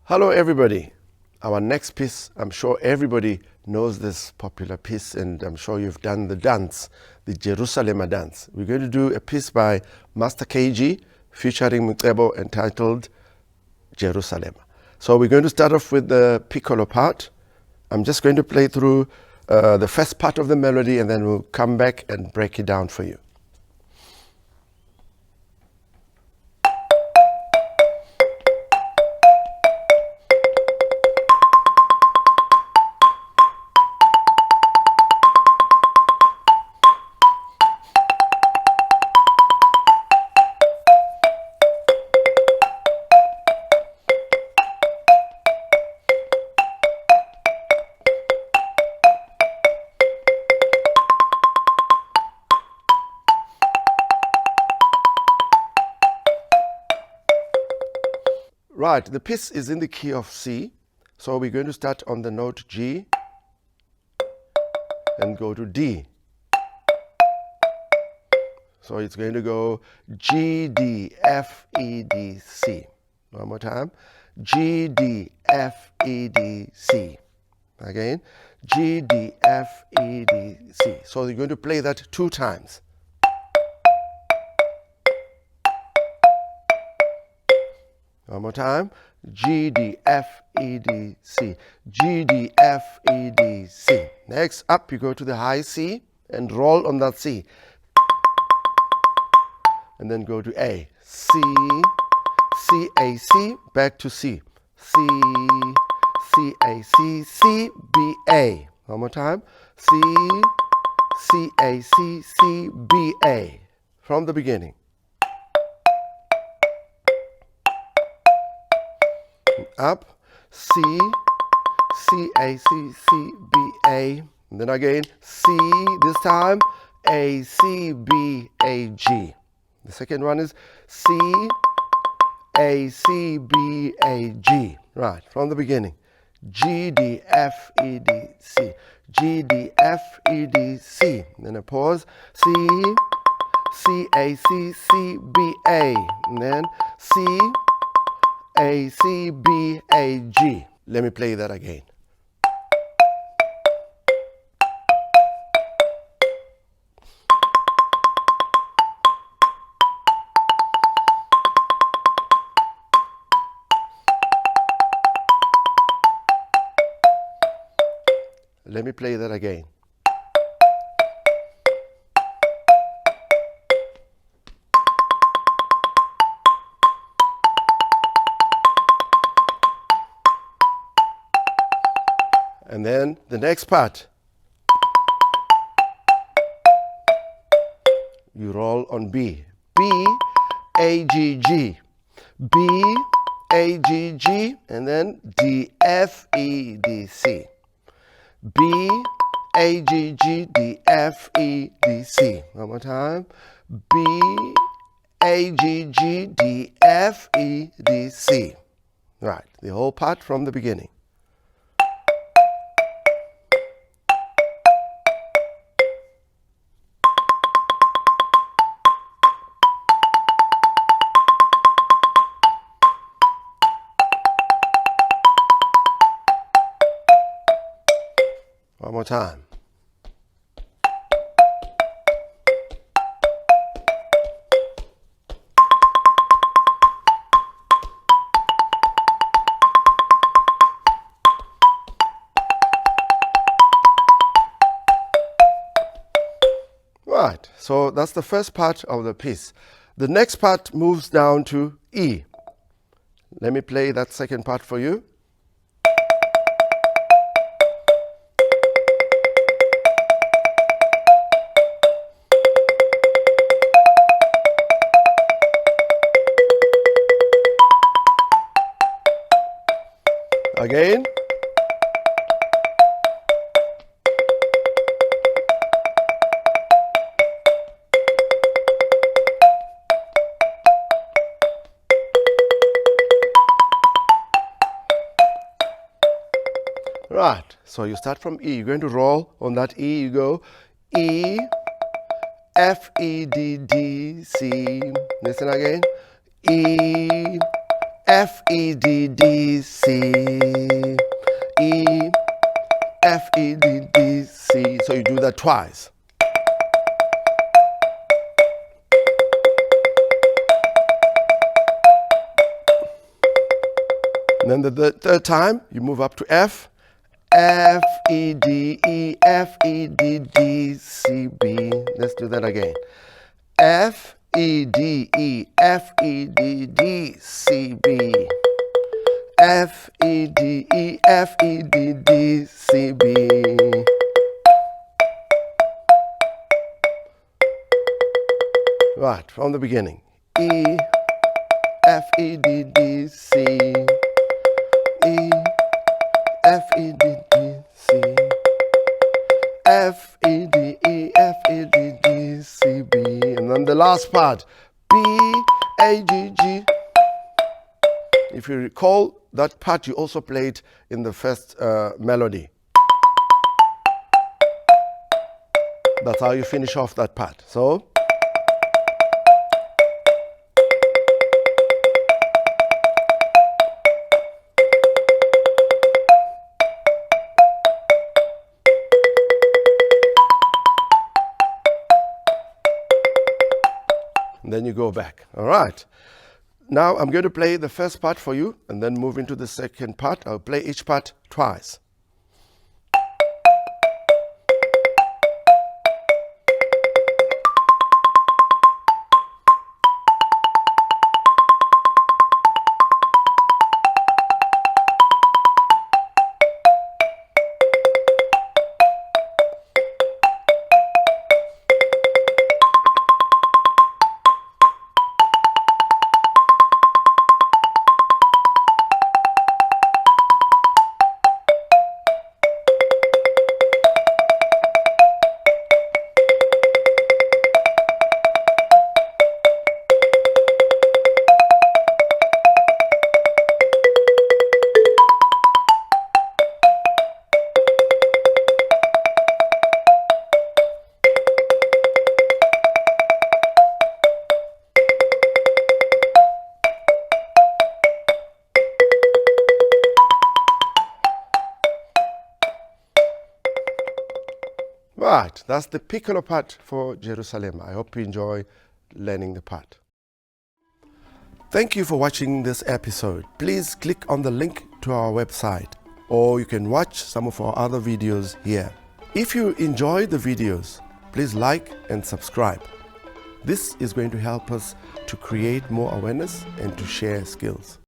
Hello everybody. Our next piece, I'm sure everybody knows this popular piece, and I'm sure you've done the dance, the Jerusalema dance. We're going to do a piece by Master KG featuring Mutebo entitled Jerusalema. So we're going to start off with the piccolo part. I'm just going to play through the first part of the melody, and then we'll come back and break it down for you. Right, the piece is in the key of C, so we're going to start on the note G and go to D. So it's going to go G, D, F, E, D, C. One more time. G, D, F, E, D, C. Again, G, D, F, E, D, C. So you're going to play that 2 times. One more time. G, D, F, E, D, C. G, D, F, E, D, C. Next up, you go to the high C and roll on that C. And then go to A. C, C, A, C, back to C. C, C, A, C, C, B, A. One more time. C, C, A, C, C, B, A. From the beginning. Up, C, C, A, C, C, B, A. And then again, C, this time, A, C, B, A, G. The second one is C, A, C, B, A, G. Right, from the beginning. G, D, F, E, D, C. G, D, F, E, D, C. And then a pause. C, C, A, C, C, B, A. And then C, A, C, B, A, G. Let me play that again. Let me play that again. And then the next part, you roll on B. B, A, G, G. B, A, G, G, and then D, F, E, D, C. B, A, G, G, D, F, E, D, C. One more time. B, A, G, G, D, F, E, D, C. Right, the whole part from the beginning. One more time. Right, so that's the first part of the piece. The next part moves down to E. Let me play that second part for you. Again. Right, so you start from E. You're going to roll on that E. You go E, F, E, D, D, C. Listen again. E, F, E, D, D, C, E, F, E, D, D, C. So you do that twice. And then the third time, you move up to F. F, E, D, E, F, E, D, D, C, B. Let's do that again. F, E, D, E, F, E, D, D, C, B. F, E, D, E, F, E, D, D, C, B. Right, from the beginning. E, F, E, D, D, C. E, F, E, D, D, C. F, E, D, E, F, E, D, D, C, B. And then the last part. B, A, G, G. If you recall, that part you also played in the first melody. That's how you finish off that part. So. And then you go back. All right. Now I'm going to play the first part for you and then move into the second part. I'll play each part twice. Right, that's the piccolo part for Jerusalema. I hope you enjoy learning the part. Thank you for watching this episode. Please click on the link to our website, or you can watch some of our other videos here. If you enjoy the videos, please like and subscribe. This is going to help us to create more awareness and to share skills.